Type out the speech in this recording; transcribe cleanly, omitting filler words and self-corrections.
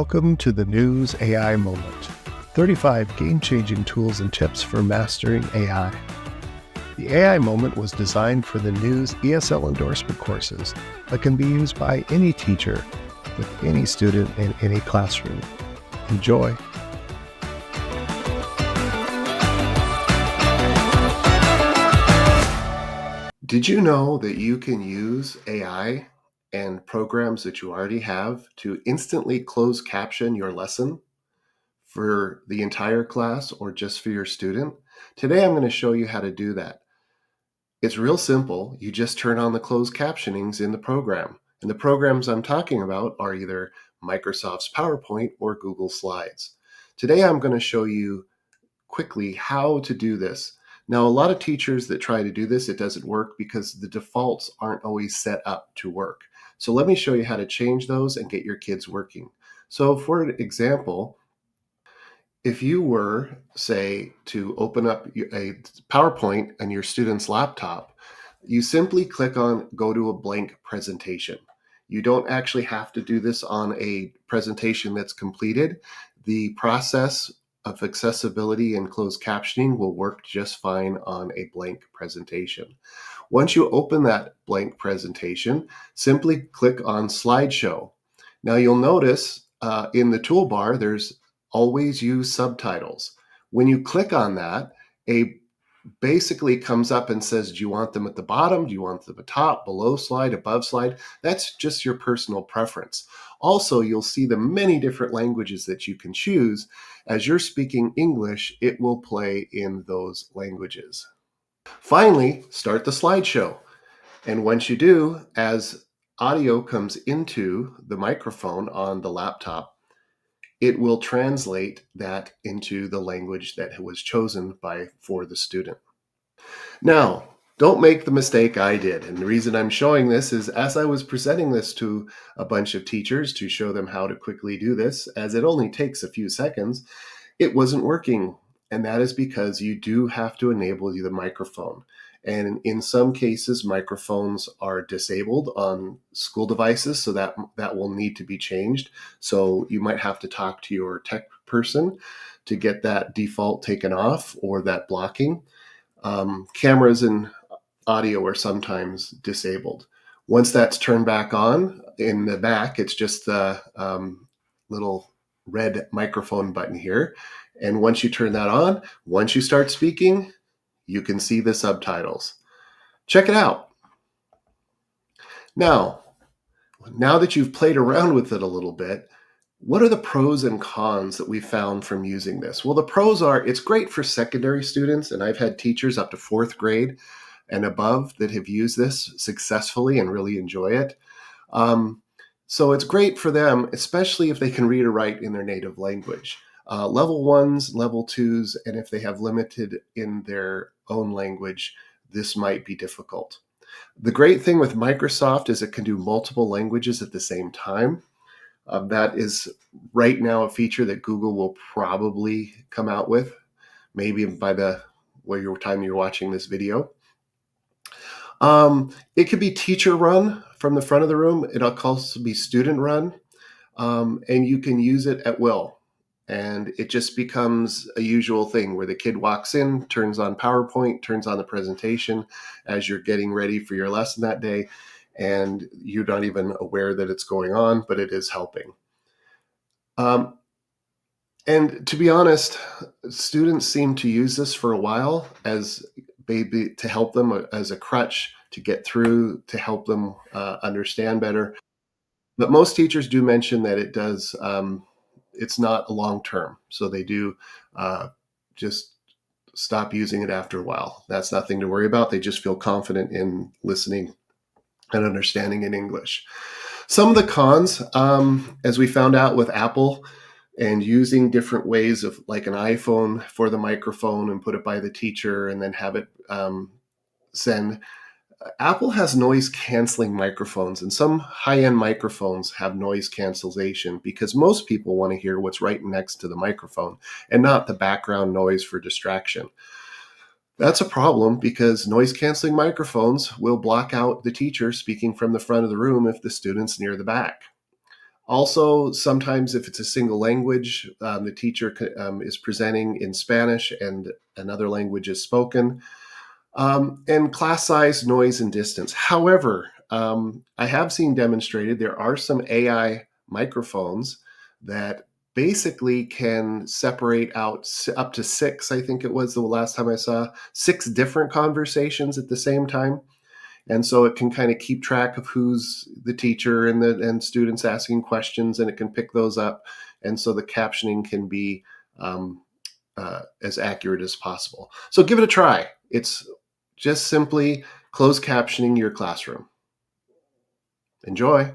Welcome to the NUES AI Moment, 35 game-changing tools and tips for mastering AI. The AI Moment was designed for the NUES ESL endorsement courses, but can be used by any teacher, with any student in any classroom. Enjoy! Did you know that you can use AI and programs that you already have to instantly close caption your lesson for the entire class or just for your student? Today I'm going to show you how to do that. It's real simple. You just turn on the closed captionings in the program. And the programs I'm talking about are either Microsoft's PowerPoint or Google Slides. Today I'm going to show you quickly how to do this. Now, a lot of teachers that try to do this, it doesn't work because the defaults aren't always set up to work. So let me show you how to change those and get your kids working. So for example, if you were, say, to open up a PowerPoint on your student's laptop, you simply click on Go to a blank presentation. You don't actually have to do this on a presentation that's completed. The process of accessibility and closed captioning will work just fine on a blank presentation. Once you open that blank presentation, simply click on Slideshow. Now you'll notice in the toolbar, there's always use subtitles. When you click on that, a basically comes up and says, do you want them at the bottom? Do you want them at the top, below slide, above slide? That's just your personal preference. Also, you'll see the many different languages that you can choose. As you're speaking English, it will play in those languages. Finally, start the slideshow. And once you do, as audio comes into the microphone on the laptop, it will translate that into the language that was chosen for the student. Now, don't make the mistake I did. And the reason I'm showing this is as I was presenting this to a bunch of teachers to show them how to quickly do this, as it only takes a few seconds, it wasn't working. And that is because you do have to enable the microphone. And in some cases, microphones are disabled on school devices, so that will need to be changed. So you might have to talk to your tech person to get that default taken off or that blocking. Cameras and audio are sometimes disabled. Once that's turned back on, in the back, it's just the little red microphone button here. And once you turn that on, once you start speaking, you can see the subtitles. Check it out. Now that you've played around with it a little bit, what are the pros and cons that we found from using this? Well, the pros are it's great for secondary students, and I've had teachers up to 4th grade and above that have used this successfully and really enjoy it. So it's great for them, especially if they can read or write in their native language. Level 1s, level 2s, and if they have limited in their own language, this might be difficult. The great thing with Microsoft is it can do multiple languages at the same time. That is right now a feature that Google will probably come out with, maybe by the time you're watching this video. It could be teacher run from the front of the room. It'll also be student run, and you can use it at will. And it just becomes a usual thing where the kid walks in, turns on PowerPoint, turns on the presentation as you're getting ready for your lesson that day, and you're not even aware that it's going on, but it is helping. And to be honest, students seem to use this for a while as maybe to help them as a crutch to get through, to help them understand better. But most teachers do mention that it does, it's not a long term. So they do just stop using it after a while. That's nothing to worry about. They just feel confident in listening and understanding in English. Some of the cons, as we found out with Apple and using different ways of like an iPhone for the microphone and put it by the teacher and then have it send. Apple has noise canceling microphones, and some high-end microphones have noise cancellation because most people want to hear what's right next to the microphone and not the background noise for distraction. That's a problem because noise canceling microphones will block out the teacher speaking from the front of the room if the student's near the back. Also, sometimes if it's a single language, the teacher is presenting in Spanish and another language is spoken, and class size, noise, and distance. However, I have seen demonstrated there are some AI microphones that basically can separate out up to six, I think it was the last time I saw, six different conversations at the same time. And so it can kind of keep track of who's the teacher and students asking questions, and it can pick those up. And so the captioning can be um, as accurate as possible. So give it a try. It's just simply closed captioning your classroom. Enjoy.